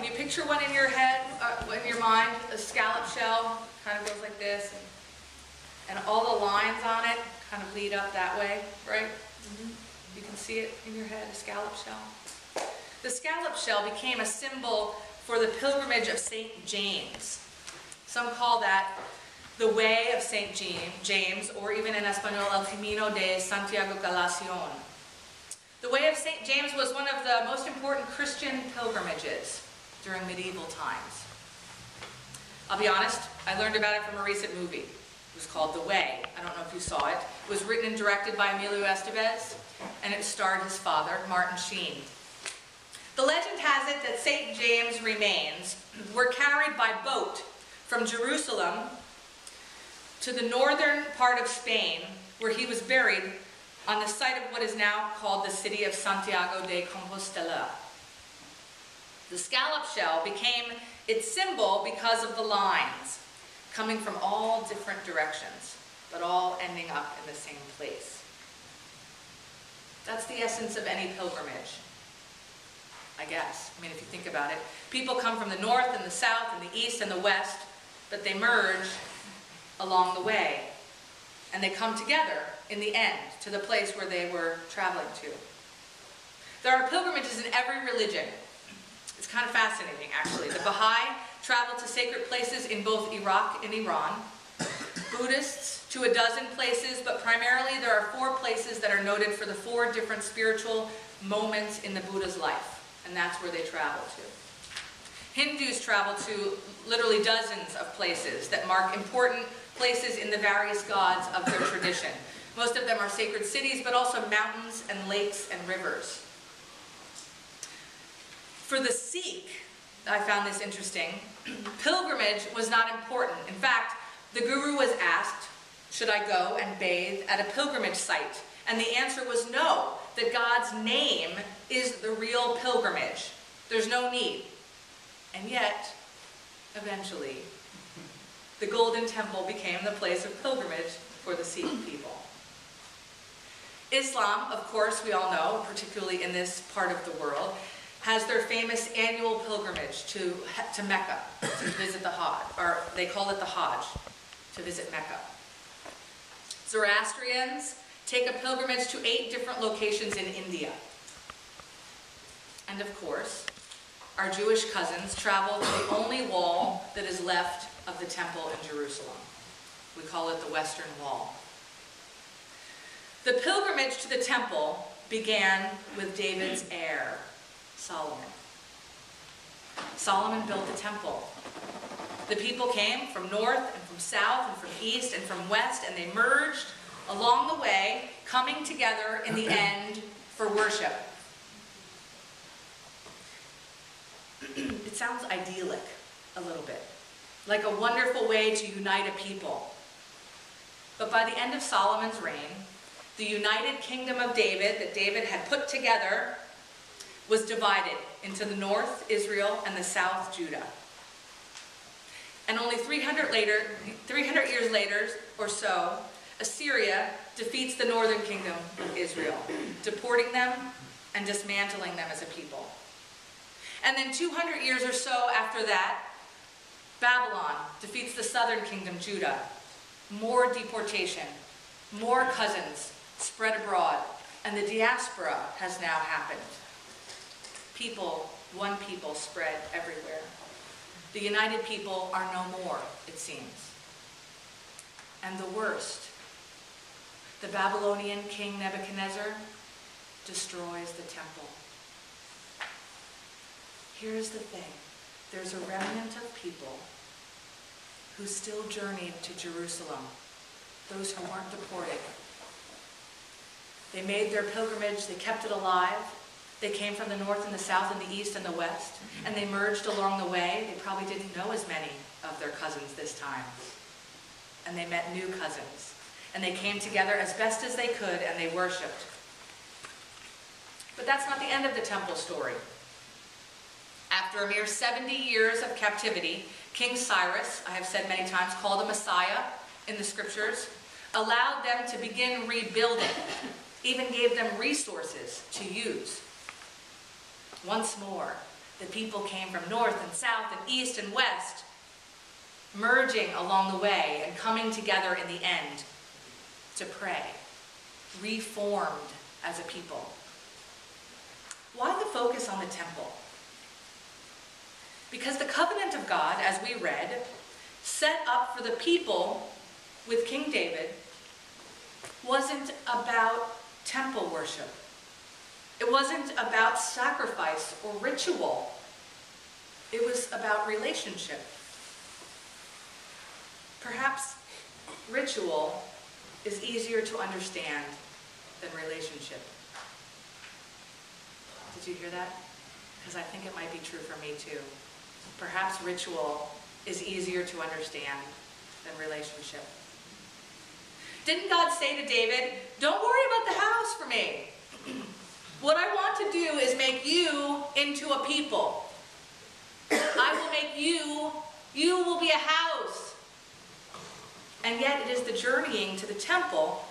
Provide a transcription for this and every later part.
you picture one in your head, in your mind, a scallop shell kind of goes like this, and all the lines on it kind of lead up that way, right? You can see it in your head, a scallop shell. The scallop shell became a symbol for the pilgrimage of St. James. Some call that the way of St. James, or even in Espanol, El Camino de Santiago Galación. The way of St. James was one of the most important Christian pilgrimages during medieval times. I'll be honest, I learned about it from a recent movie. It was called The Way. I don't know if you saw it. It was written and directed by Emilio Estevez, and it starred his father, Martin Sheen. The legend has it that St. James' remains were carried by boat from Jerusalem to the northern part of Spain, where he was buried on the site of what is now called the city of Santiago de Compostela. The scallop shell became its symbol because of the lines coming from all different directions, but all ending up in the same place. That's the essence of any pilgrimage, I guess. I mean, if you think about it. People come from the north and the south and the east and the west, but they merge along the way. And they come together in the end to the place where they were traveling to. There are pilgrimages in every religion. It's kind of fascinating, actually. The Baha'i travel to sacred places in both Iraq and Iran. Buddhists to a dozen places, but primarily there are 4 places that are noted for the 4 different spiritual moments in the Buddha's life, and that's where they travel to. Hindus travel to literally dozens of places that mark important places in the various gods of their tradition. Most of them are sacred cities, but also mountains and lakes and rivers. For the Sikh, I found this interesting, pilgrimage was not important. In fact, the Guru was asked, should I go and bathe at a pilgrimage site? And the answer was no, that God's name is the real pilgrimage. There's no need. And yet, eventually, the Golden Temple became the place of pilgrimage for the Sikh people. Islam, of course, we all know, particularly in this part of the world, has their famous annual pilgrimage to Mecca, to visit the Hajj, or they call it the Hajj, to visit Mecca. Zoroastrians take a pilgrimage to 8 different locations in India. And of course, our Jewish cousins travel to the only wall that is left of the temple in Jerusalem. We call it the Western Wall. The pilgrimage to the temple began with David's heir, Solomon. Solomon built the temple. The people came from north and from south and from east and from west, and they merged along the way, coming together in the end for worship. It sounds idyllic a little bit, like a wonderful way to unite a people. But by the end of Solomon's reign, the united kingdom of David that David had put together was divided into the north, Israel, and the south, Judah. And only 300 years later or so, Assyria defeats the northern kingdom of Israel, deporting them and dismantling them as a people. And then 200 years or so after that, Babylon defeats the southern kingdom, Judah. More deportation, more cousins spread abroad, and the diaspora has now happened. One people spread everywhere. The united people are no more, it seems. And the worst, the Babylonian king Nebuchadnezzar destroys the temple. Here's the thing. There's a remnant of people who still journeyed to Jerusalem, those who weren't deported. They made their pilgrimage, they kept it alive. They came from the north and the south and the east and the west, and they merged along the way. They probably didn't know as many of their cousins this time. And they met new cousins. And they came together as best as they could, and they worshiped. But that's not the end of the temple story. After a mere 70 years of captivity, King Cyrus, I have said many times, called a Messiah in the scriptures, allowed them to begin rebuilding, even gave them resources to use. Once more, The people came from north and south and east and west, merging along the way and coming together in the end to pray, reformed as a people. Why the focus on the temple? Because the covenant of God, as we read, set up for the people with King David wasn't about temple worship. It wasn't about sacrifice or ritual. It was about relationship. Perhaps ritual is easier to understand than relationship. Did you hear that? Because I think it might be true for me too. Perhaps ritual is easier to understand than relationship. Didn't God say to David, "Don't worry about the house for me. What I want to do is make you into a people. I will make you will be a house." And yet it is the journeying to the temple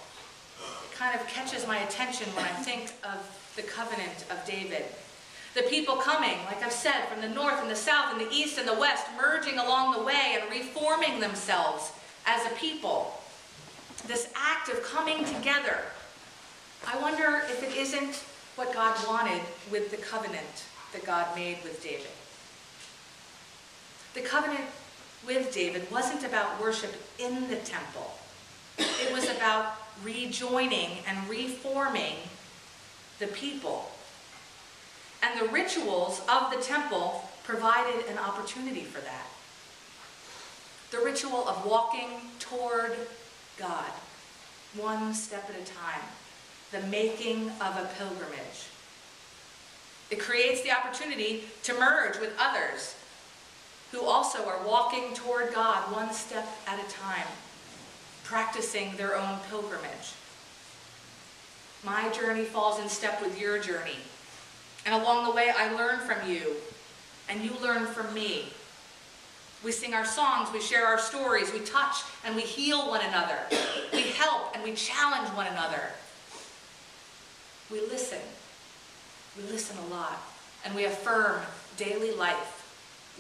that kind of catches my attention when I think of the covenant of David. The people coming, like I've said, from the north and the south and the east and the west, merging along the way and reforming themselves as a people. This act of coming together. I wonder if it isn't what God wanted with the covenant that God made with David. The covenant with David wasn't about worship in the temple. It was about rejoining and reforming the people. And the rituals of the temple provided an opportunity for that. The ritual of walking toward God, one step at a time. The making of a pilgrimage. It creates the opportunity to merge with others who also are walking toward God one step at a time, practicing their own pilgrimage. My journey falls in step with your journey. And along the way, I learn from you, and you learn from me. We sing our songs, we share our stories, we touch and we heal one another. We help and we challenge one another. We listen a lot, and we affirm daily life,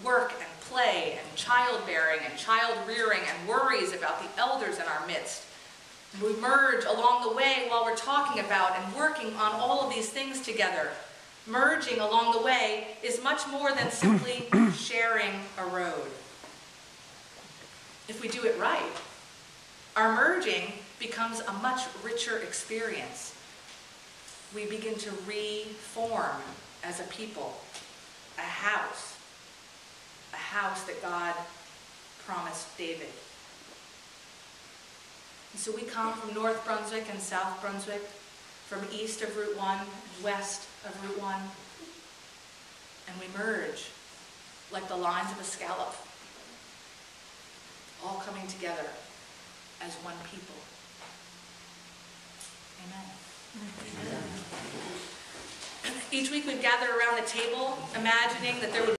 work and play and childbearing and child rearing and worries about the elders in our midst. We merge along the way while we're talking about and working on all of these things together. Merging along the way is much more than simply sharing a road. If we do it right, our merging becomes a much richer experience. We begin to reform as a people, a house that God promised David. And so we come from North Brunswick and South Brunswick, from east of Route 1 and west of Route 1, and we merge like the lines of a scallop, all coming together as one people. Amen. Each week we'd gather around the table, imagining that there would